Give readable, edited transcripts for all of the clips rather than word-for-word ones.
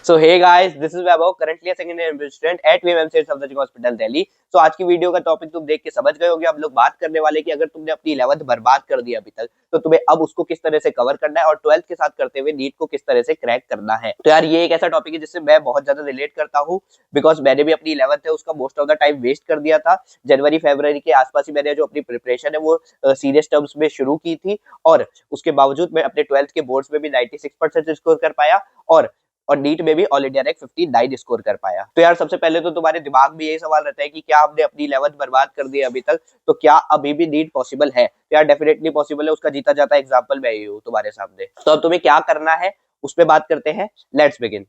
So hey guys, this is Vaibhav, currently a second year student at VMC Safdurjung Hospital Delhi. So आज की video का topic तुम देख के समझ गए होगे। हम लोग बात करने वाले कि अगर तुमने अपनी 11th बर्बाद कर दी अभी तक, तो तुम्हें अब उसको किस तरह से कवर करना है और 12th के साथ करते हुए नीट को किस तरह से क्रैक करना है। तो यार ये एक ऐसा टॉपिक है जिससे मैं बहुत ज्यादा रिलेट करता हूँ, बिकॉज मैंने भी अपनी 11th है उसका most of the time waste कर दिया था। जनवरी फरवरी के आसपास ही मैंने जो अपनी प्रिपरेशन है वो सीरियस टर्म्स में शुरू की थी, और उसके बावजूद मैं अपने 12th के बोर्ड्स में भी 96% स्कोर कर पाया, और नीट में भी ऑल इंडिया रैंक 59 स्कोर कर पाया। तो यार सबसे पहले तो तुम्हारे दिमाग में यही सवाल रहता है कि क्या हमने अपनी 11th बर्बाद कर दी अभी तक, तो क्या अभी भी नीट पॉसिबल है? तो यार डेफिनेटली पॉसिबल है, उसका जीता जाता एग्जांपल मैं ही हूँ तुम्हारे सामने। तो अब तुम्हें क्या करना है उस पर बात करते हैं। Let's begin.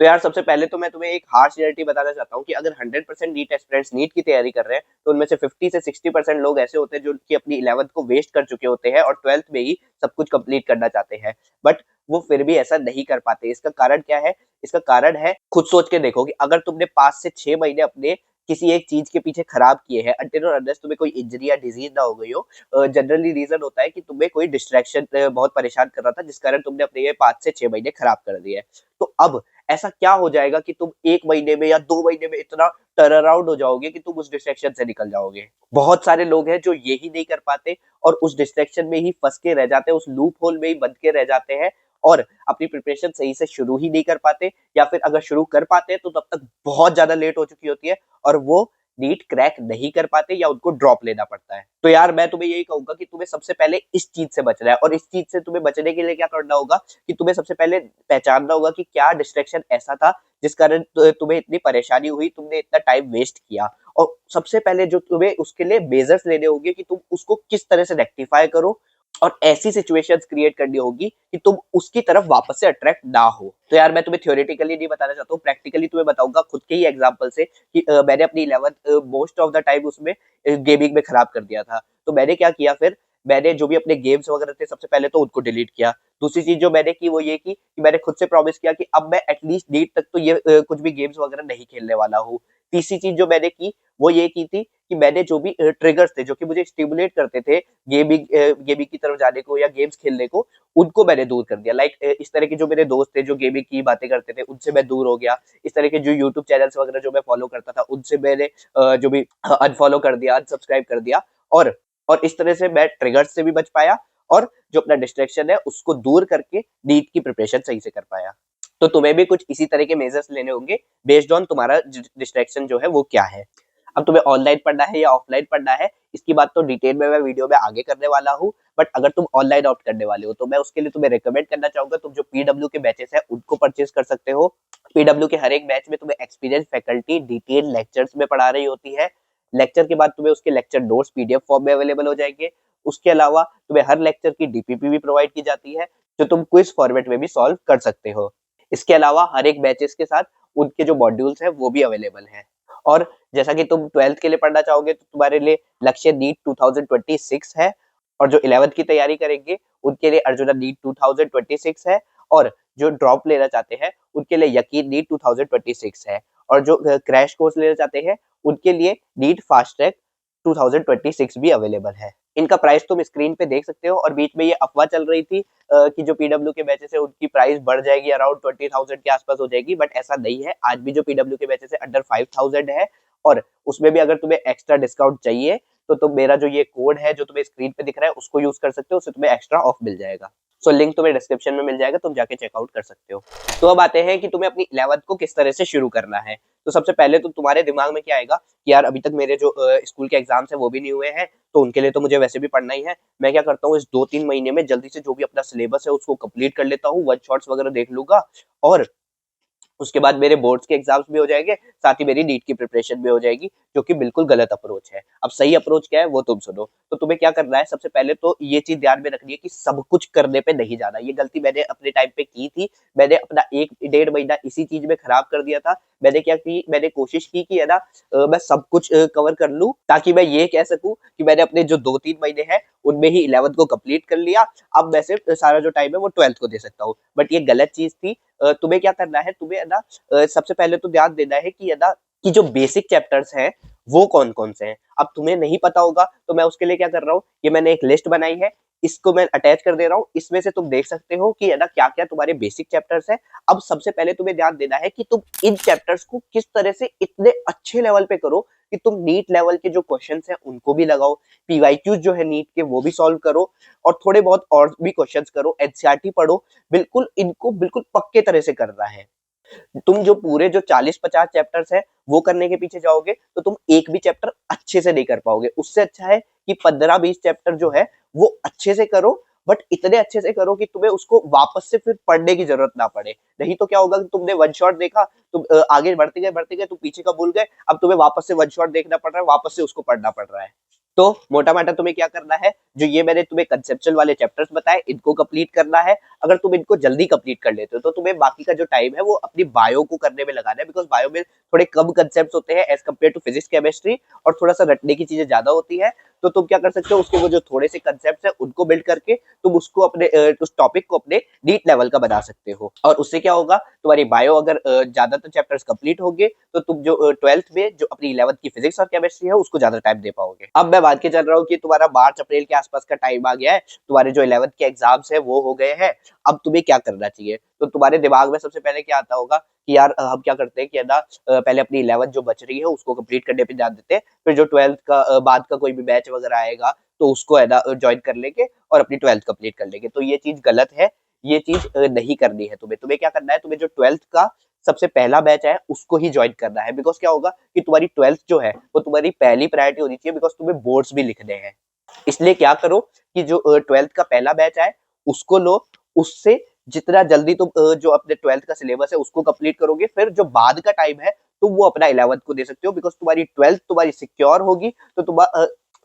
तो यार सबसे पहले तो मैं तुम्हें एक हार्श रियलिटी बताना चाहता हूँ कि अगर 100% नीट एस्पिरेंट्स नीट की तैयारी कर रहे हैं, तो उनमें से 50 से 60% लोग ऐसे होते हैं जो कि अपनी 11th को वेस्ट कर चुके होते हैं और 12th में ही सब कुछ कंप्लीट करना चाहते हैं, बट वो फिर भी ऐसा नहीं कर पाते। इसका कारण क्या है? इसका कारण है, खुद सोच के देखो कि अगर तुमने 5 से 6 महीने अपने किसी एक चीज के पीछे खराब किए हैं, अनटिल और अनलेस तुम्हें कोई इंजरी या डिजीज ना हो गई हो, जनरली रीजन होता है कि तुम्हें कोई डिस्ट्रैक्शन बहुत परेशान कर रहा था, जिस कारण तुमने अपने ये 5 से 6 महीने खराब कर दिए। तो अब ऐसा क्या हो जाएगा कि तुम 1 महीने में या 2 महीने में इतना टर्न अराउंड हो जाओगे कि तुम उस डिस्ट्रैक्शन से निकल जाओगे? बहुत सारे लोग हैं जो यही नहीं कर पाते और उस डिस्ट्रैक्शन में ही फंस के रह जाते हैं, उस लूप होल में ही बंद के रह जाते हैं और अपनी प्रिपरेशन सही से शुरू ही नहीं कर पाते, या फिर अगर शुरू कर पाते हैं तो तब तक बहुत ज्यादा लेट हो चुकी होती है और वो नीट क्रैक नहीं कर पाते या उनको ड्रॉप लेना पड़ता है। तो यार मैं तुम्हें यही कहूंगा कि तुम्हें सबसे पहले इस चीज से बचना है, और इस चीज से तुम्हें बचने के लिए क्या करना होगा कि तुम्हें सबसे पहले पहचानना होगा कि क्या डिस्ट्रैक्शन ऐसा था जिस कारण तुम्हें इतनी परेशानी हुई, तुमने इतना टाइम वेस्ट किया। और सबसे पहले जो तुम्हें उसके लिए मेजर्स लेने होंगे कि तुम उसको किस तरह से रेक्टिफाई करो, और ऐसी सिचुएशंस क्रिएट करनी होगी कि तुम उसकी तरफ वापस से अट्रैक्ट ना हो। तो यार मैं तुम्हें थ्योरेटिकली नहीं बताना चाहता हूँ, प्रैक्टिकली तुम्हें बताऊंगा खुद के ही एग्जांपल से कि मैंने अपनी 11th most of the time उसमें गेमिंग में खराब कर दिया था। तो मैंने क्या किया फिर, मैंने जो भी अपने गेम्स वगैरह थे सबसे पहले तो उनको डिलीट किया। दूसरी चीज जो मैंने की वो ये की कि मैंने खुद से प्रॉमिस किया कि अब मैं एटलीस्ट नीट तक तो ये कुछ भी गेम्स वगैरह नहीं खेलने वाला हूँ। तीसरी चीज जो मैंने की वो ये की थी कि मैंने जो भी ट्रिगर्स थे जो कि मुझे स्टिमुलेट करते थे गेमिंग की तरफ जाने को या गेम्स खेलने को, उनको मैंने दूर कर दिया। लाइक इस तरह के जो मेरे दोस्त थे जो गेमिंग की बातें करते थे उनसे मैं दूर हो गया। इस तरह के जो यूट्यूब चैनल्स वगैरह जो मैं फॉलो करता था उनसे मैंने जो भी अनफॉलो कर दिया, अनसब्सक्राइब कर दिया, और इस तरह से मैं ट्रिगर्स से भी बच पाया और जो अपना डिस्ट्रैक्शन है उसको दूर करके नीट की प्रिपरेशन सही से कर पाया। तो तुम्हें भी कुछ इसी तरह के मेजर्स लेने होंगे बेस्ड ऑन तुम्हारा डिस्ट्रैक्शन जो है वो क्या है। अब तुम्हें ऑनलाइन पढ़ना है या ऑफलाइन पढ़ना है, इसकी बात तो डिटेल में मैं वीडियो में आगे करने वाला हूँ, बट अगर तुम ऑनलाइन ऑप्ट करने वाले हो तो मैं उसके लिए तुम्हें रिकमेंड करना चाहूंगा, तुम जो पीडब्ल्यू के बैचेस है उनको परचेज कर सकते हो। पीडब्ल्यू के हर एक बैच में तुम्हें एक्सपीरियंस फैकल्टी डिटेल लेक्चर्स में पढ़ा रही होती है। लेक्चर के बाद तुम्हें उसके लेक्चर नोट्स पीडीएफ फॉर्म में अवेलेबल हो जाएंगे। उसके अलावा तुम्हें हर लेक्चर की डीपीपी भी प्रोवाइड की जाती है जो तुम क्विज फॉर्मेट में भी सॉल्व कर सकते हो। इसके अलावा हर एक बैचेस के साथ उनके जो मॉड्यूल्स हैं वो भी अवेलेबल हैं। और जैसा कि तुम 12th के लिए पढ़ना चाहोगे तो तुम्हारे लिए लक्ष्य नीट 2026 है, और जो 11th की तैयारी करेंगे उनके लिए अर्जुना नीट 2026 है, और जो ड्रॉप लेना चाहते हैं उनके लिए यकीन नीट 2026 है, और जो क्रैश कोर्स लेना चाहते हैं उनके लिए नीट फास्ट ट्रैक 2026 भी अवेलेबल है। इनका प्राइस तुम स्क्रीन पे देख सकते हो, और बीच में ये अफवाह चल रही थी कि जो पीडब्ल्यू के बैचेस है उनकी प्राइस बढ़ जाएगी, अराउंड 20,000 के आसपास हो जाएगी, बट ऐसा नहीं है। आज भी जो पीडब्ल्यू के बैचेस है अंडर 5,000 है, और उसमें भी अगर तुम्हें एक्स्ट्रा डिस्काउंट चाहिए तो तुम मेरा जो ये कोड है जो तुम्हें स्क्रीन पे दिख रहा है उसको यूज कर सकते हो, उससे तुम्हें एक्स्ट्रा ऑफ मिल जाएगा। सो लिंक तुम्हें डिस्क्रिप्शन में मिल जाएगा, तुम जाके चेकआउट कर सकते हो। तो अब आते हैं कि तुम्हें अपनी 11th को किस तरह से शुरू करना है। तो सबसे पहले तो तुम्हारे दिमाग में क्या आएगा कि यार अभी तक मेरे जो स्कूल के एग्जाम्स है वो भी नहीं हुए हैं, तो उनके लिए तो मुझे वैसे भी पढ़ना ही है। मैं क्या करता हूँ, इस 2-3 महीने में जल्दी से जो भी अपना सिलेबस है उसको कंप्लीट कर लेता हूँ, वन शॉट्स वगैरह देख लूंगा, और उसके बाद मेरे बोर्ड्स के एग्जाम्स भी हो जाएंगे, साथ ही मेरी नीट की प्रिपरेशन भी हो जाएगी, जो कि बिल्कुल गलत अप्रोच है। अब सही अप्रोच क्या है वो तुम सुनो। तो तुम्हें क्या करना है, सबसे पहले तो ये चीज ध्यान में रखनी है कि सब कुछ करने पे नहीं जाना। ये गलती मैंने अपने टाइम पे की थी। मैंने अपना 1-1.5 महीना इसी चीज में खराब कर दिया था। मैंने क्या की, मैंने कोशिश की कि है ना मैं सब कुछ कवर कर लूं, ताकि मैं ये कह सकूं कि मैंने अपने जो 2-3 महीने हैं उनमें ही 11th को कंप्लीट कर लिया। अब मैं सिर्फ सारा जो टाइम है वो 12th को दे सकता हूँ, बट ये गलत चीज थी। तुम्हें क्या करना है, तुम्हें है ना सबसे पहले तो ध्यान देना है कि है ना कि जो बेसिक चैप्टर्स हैं वो कौन कौन से हैं। अब तुम्हें नहीं पता होगा तो मैं उसके लिए क्या कर रहा हूँ, ये मैंने एक लिस्ट बनाई है। इसको मैं अटैच कर दे रहा हूँ, इसमें से तुम देख सकते हो कि है ना क्या क्या तुम्हारे बेसिक चैप्टर्स है। अब सबसे पहले तुम्हें ध्यान देना है कि तुम इन चैप्टर्स को किस तरह से इतने अच्छे लेवल पे करो कि तुम नीट लेवल के जो क्वेश्चंस हैं उनको भी लगाओ, पीवाईक्यूज जो है नीट के वो भी सॉल्व करो, और थोड़े बहुत और भी क्वेश्चंस करो, एनसीईआरटी पढ़ो। बिल्कुल इनको बिल्कुल पक्के तरह से करना है। तुम जो पूरे जो 40-50 चैप्टर्स है वो करने के पीछे जाओगे तो तुम एक भी चैप्टर अच्छे से नहीं कर पाओगे। उससे अच्छा है कि 15-20 चैप्टर जो है वो अच्छे से करो, बट इतने अच्छे से करो कि तुम्हें उसको वापस से फिर पढ़ने की जरूरत ना पड़े। नहीं तो क्या होगा कि तुमने वन शॉट देखा, तुम आगे बढ़ते गए तुम पीछे का भूल गए, अब तुम्हें वापस से वन शॉट देखना पड़ रहा है, वापस से उसको पढ़ना पड़ रहा है। तो मोटा माटा तुम्हें क्या करना है, जो ये मैंने तुम्हें कंसेप्चुअल वाले चैप्टर्स बताए इनको कंप्लीट करना है। अगर तुम इनको जल्दी कंप्लीट कर लेते हो तो तुम्हें बाकी का जो टाइम है वो अपनी बायो को करने में लगाना है, बिकॉज बायो में थोड़े कम कंसेप्ट होते हैं as compare to physics chemistry, और थोड़ा सा रटने की चीजें ज्यादा होती है। तो तुम क्या कर सकते हो, उसके वो जो थोड़े से कंसेप्ट है उनको बिल्ड करके तुम उसको अपने उस टॉपिक को अपने नीट लेवल का बना सकते हो। और उससे क्या होगा, तुम्हारी बायो अगर ज्यादातर चैप्टर्स कंप्लीट होंगे तो तुम जो 12th में जो अपनी 11th की फिजिक्स और केमिस्ट्री है उसको ज्यादा टाइम दे पाओगे। अब मैं बात के चल रहा हूँ कि तुम्हारा मार्च अप्रैल के आसपास का टाइम आ गया है, तुम्हारे जो 11th के एग्जाम्स है वो हो गए हैं। अब तुम्हें क्या करना चाहिए, तो तुम्हारे दिमाग में सबसे पहले क्या आता होगा कि यार हम क्या करते हैं कि है ना पहले अपनी 11th जो बच रही है उसको कंप्लीट करने पे ध्यान देते हैं, फिर जो 12th का बाद का कोई भी बैच वगैरह आएगा तो उसको है ना ज्वाइन कर लेंगे और अपनी 12th कंप्लीट कर लेंगे। तो ये चीज गलत है, ये चीज नहीं करनी है तुम्हें। तुम्हें क्या करना है, तुम्हें जो 12th का सबसे पहला बैच है उसको ही ज्वाइन करना है, बिकॉज क्या होगा कि तुम्हारी 12th जो है वो तुम्हारी पहली प्रायोरिटी होनी चाहिए, बिकॉज तुम्हें बोर्ड्स भी लिखने हैं। इसलिए क्या करो कि जो 12th का पहला बैच है उसको लो, उससे जितना जल्दी तुम जो अपने 12th का सिलेबस है उसको कंप्लीट करोगे, फिर जो बाद का टाइम है तुम वो अपना 11th को दे सकते हो, बिकॉज तुम्हारी 12th तुम्हारी सिक्योर होगी तो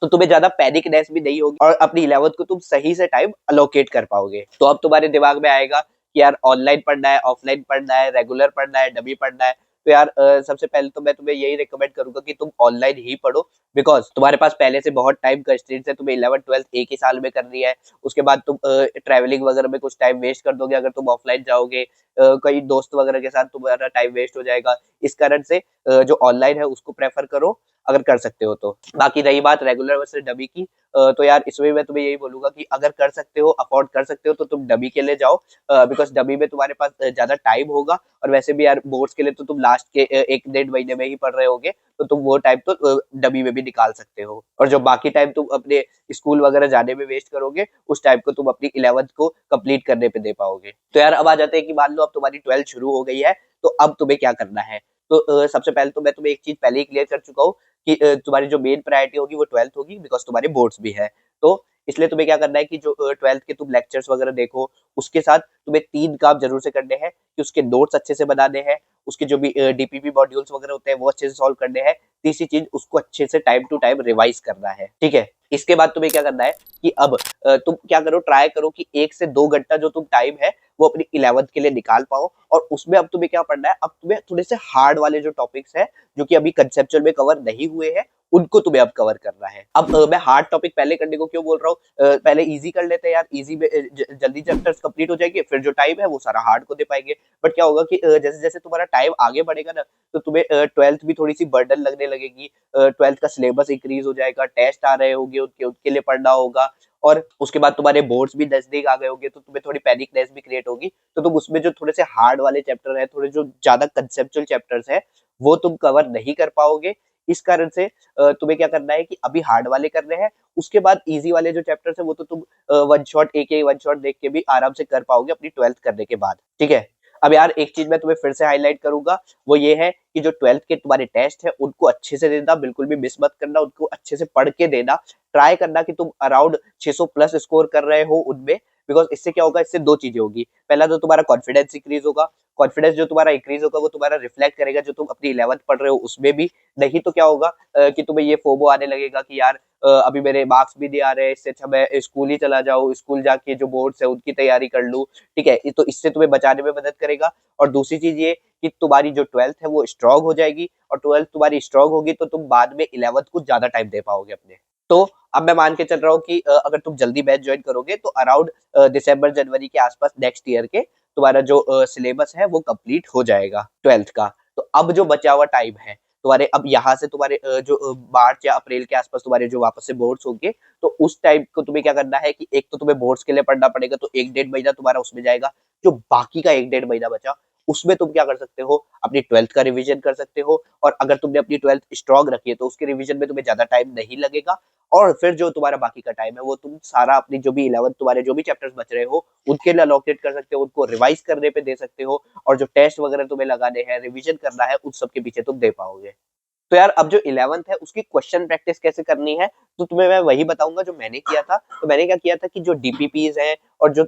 तो तुम्हें ज्यादा पैनिकनेस भी नहीं होगी और अपनी 11th को तुम सही से टाइम अलोकेट कर पाओगे। तो अब तुम्हारे दिमाग में आएगा कि यार ऑनलाइन पढ़ना है, ऑफलाइन पढ़ना है, रेगुलर पढ़ना है, डमी पढ़ना है। तो यार सबसे पहले तो मैं तुम्हें यही रिकमेंड करूंगा कि तुम ऑनलाइन ही पढ़ो, बिकॉज तुम्हारे पास पहले से बहुत टाइम कंस्ट्रेंट्स है, तुम्हें 11th-12th एक ही साल में करनी है। उसके बाद तुम ट्रैवलिंग वगैरह में कुछ टाइम वेस्ट कर दोगे अगर तुम ऑफलाइन जाओगे, कई दोस्त वगैरह के साथ तुम्हारा टाइम वेस्ट हो जाएगा। इस कारण से जो ऑनलाइन है उसको प्रेफर करो अगर कर सकते हो तो। बाकी रही बात रेगुलर वर्सेस डमी की, तो यार इसमें मैं तुम्हें यही बोलूंगा कि अगर कर सकते हो, अफोर्ड कर सकते हो तो तुम डमी के लिए जाओ, बिकॉज डमी में तुम्हारे पास ज्यादा टाइम होगा, और वैसे भी यार बोर्ड्स के लिए तो तुम लास्ट के 1-1.5 महीने में ही पढ़ रहे होगे, तो तुम वो टाइम तो डमी में भी निकाल सकते हो। और जो बाकी टाइम तुम अपने स्कूल वगैरह जाने में वेस्ट करोगे उस टाइम को तुम अपनी 11th को कंप्लीट करने पे दे पाओगे। तो यार अब आ जाते हैं कि मान लो अब तुम्हारी 12th शुरू हो गई है, तो अब तुम्हें क्या करना है। तो सबसे पहले तो मैं तुम्हें एक चीज पहले ही क्लियर कर चुका हूँ कि तुम्हारी जो मेन प्रायोरिटी होगी वो 12th होगी, बिकॉज तुम्हारे बोर्ड्स भी है। तो इसलिए तुम्हें क्या करना है कि जो 12th के तुम लेक्चर्स वगैरह देखो, उसके साथ तुम्हें 3 काम जरूर से करने हैं कि उसके नोट्स अच्छे से बनाने हैं, उसके जो भी डीपीपी मॉड्यूल्स वगैरह होते हैं वो अच्छे से सॉल्व करने हैं। तीसरी चीज, उसको अच्छे से टाइम टू टाइम रिवाइज करना है, ठीक है। इसके बाद तुम्हें क्या करना है कि अब तुम क्या करो, ट्राई करो कि 1 से 2 घंटा जो तुम टाइम है वो अपनी 11th के लिए निकाल पाओ, और उसमें अब तुम्हें क्या पढ़ना है, अब तुम्हें थोड़े से हार्ड वाले जो टॉपिक्स है जो कि अभी कंसेप्चुअल में कवर नहीं हुए हैं उनको तुम्हें अब कवर करना है। अब मैं हार्ड टॉपिक पहले करने को क्यों बोल रहा हूँ, पहले इजी कर लेते हैं यार, इजी में जल्दी चैप्टर्स कंप्लीट हो जाएंगे, फिर जो टाइम है वो सारा हार्ड को दे पाएंगे। बट क्या होगा कि जैसे जैसे तुम्हारा टाइम आगे बढ़ेगा ना, तो तुम्हें 12th भी थोड़ी सी बर्डन लगने लगेगी, 12th का सिलेबस इंक्रीज हो जाएगा, टेस्ट आ रहे होंगे उनके उनके लिए पढ़ना होगा, और उसके बाद तुम्हारे बोर्ड्स भी नजदीक आ गए होंगे, तो तुम्हें थोड़ी पैनिकनेस भी क्रिएट होगी। तो तुम उसमें जो थोड़े से हार्ड वाले चैप्टर है, थोड़े जो ज्यादा कंसेप्चुअल चैप्टर्स है वो तुम कवर नहीं कर पाओगे। इस कारण से तुम्हें क्या करना है कि अभी हार्ड वाले करने हैं, उसके बाद इजी वाले जो चैप्टर्स है वो तो तुम वन शॉट एक वन शॉट देख के भी आराम से कर पाओगे अपनी 12th करने के बाद, ठीक है। अब यार एक चीज मैं तुम्हें फिर से हाईलाइट करूंगा, वो ये है कि जो 12th के तुम्हारे टेस्ट है उनको अच्छे से देना, बिल्कुल भी मिस मत करना, उनको अच्छे से पढ़ के देना। ट्राई करना कि तुम अराउंड 600 प्लस स्कोर कर रहे हो उनमें, बिकॉज इससे क्या होगा, इससे 2 चीजें होगी। पहला तो तुम्हारा कॉन्फिडेंस इंक्रीज होगा, कॉन्फिडेंस जो तुम्हारा इंक्रीज होगा वो तुम्हारा रिफ्लेक्ट करेगा जो तुम अपनी 11th पढ़ रहे हो उसमें भी। नहीं तो क्या होगा कि तुम्हें ये फोमो आने लगेगा कि यार अभी मेरे मार्क्स भी नहीं आ रहे, इससे अच्छा मैं स्कूल ही चला जाऊँ, स्कूल जाके जो बोर्ड्स है उनकी तैयारी कर लूँ, ठीक है। तो इससे तुम्हें बचाने में मदद करेगा। और दूसरी चीज ये कि तुम्हारी जो 12th है वो स्ट्रांग हो जाएगी, और 12th तुम्हारी स्ट्रांग होगी तो तुम बाद में 11th को ज्यादा टाइम दे पाओगे अपने। तो अब मैं मान के चल रहा हूँ कि अगर तुम जल्दी बैच ज्वाइन करोगे तो अराउंड दिसंबर जनवरी के आसपास नेक्स्ट ईयर के तुम्हारा जो सिलेबस है वो कंप्लीट हो जाएगा 12th का। तो अब जो बचा हुआ टाइम है तुम्हारे अब यहाँ से तुम्हारे जो मार्च या अप्रैल के आसपास तुम्हारे जो वापस से बोर्ड्स होंगे, तो उस टाइम को तुम्हें क्या करना है कि एक तो तुम्हें बोर्ड्स के लिए पढ़ना पड़ेगा, तो 1 डेढ़ महीना तुम्हारा उसमें जाएगा। जो बाकी का 1 डेढ़ महीना बचा, उसमें तुम क्या कर सकते हो, अपनी 12th का रिवीजन कर सकते हो। और अगर तुमने अपनी 12th स्ट्रॉन्ग रखी है तो उसके रिवीजन में तुम्हें ज्यादा टाइम नहीं लगेगा। और फिर जो तुम्हारा बाकी का टाइम है वो तुम सारा अपनी जो भी 11th तुम्हारे जो भी चैप्टर्स बच रहे हो उनके लिए अलोकेट कर सकते हो, उनको रिवाइज करने पे दे सकते हो। और जो टेस्ट वगैरह तुम्हें लगाने हैं, रिवीजन करना है, उस सब के पीछे तुम दे पाओगे। तो यार अब जो 11th है उसकी क्वेश्चन प्रैक्टिस कैसे करनी है, तो तुम्हें मैं वही बताऊंगा जो मैंने किया था। तो मैंने क्या किया था कि जो डीपीपीज है और जो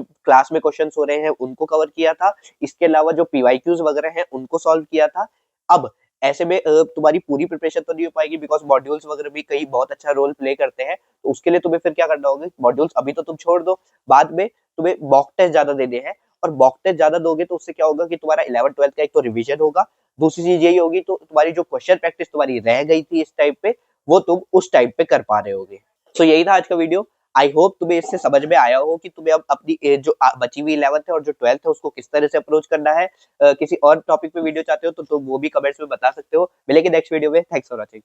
क्लास में क्वेश्चंस हो रहे हैं उनको कवर किया था। इसके अलावा जो पीवाईक्यूज वगैरह हैं उनको सॉल्व किया था। अब ऐसे में तुम्हारी पूरी प्रिपरेशन तो नहीं हो पाएगी, बिकॉज मॉड्यूल्स वगैरह भी कई बहुत अच्छा रोल प्ले करते हैं। तो उसके लिए तुम्हें फिर क्या करना होगा, मॉड्यूल्स अभी तो तुम छोड़ दो, बाद में तुम्हें मॉक टेस्ट ज्यादा देने हैं। और मॉक टेस्ट ज्यादा दोगे तो उससे क्या होगा कि तुम्हारा 11th 12th का एक तो रिवीजन होगा, दूसरी चीज यही होगी तो तुम्हारी जो क्वेश्चन प्रैक्टिस तुम्हारी रह गई थी इस टाइप पे, वो तुम उस टाइप पे कर पा रहे होगे। तो यही था आज का वीडियो। आई होप तुम्हें इससे समझ में आया हो कि तुम्हें अब अपनी जो बची हुई 11th है और जो 12th है उसको किस तरह से अप्रोच करना है। किसी और टॉपिक पे वीडियो चाहते हो तो तुम वो भी कमेंट्स में बता सकते हो। मिलेंगे नेक्स्ट वीडियो में। Thanks for watching.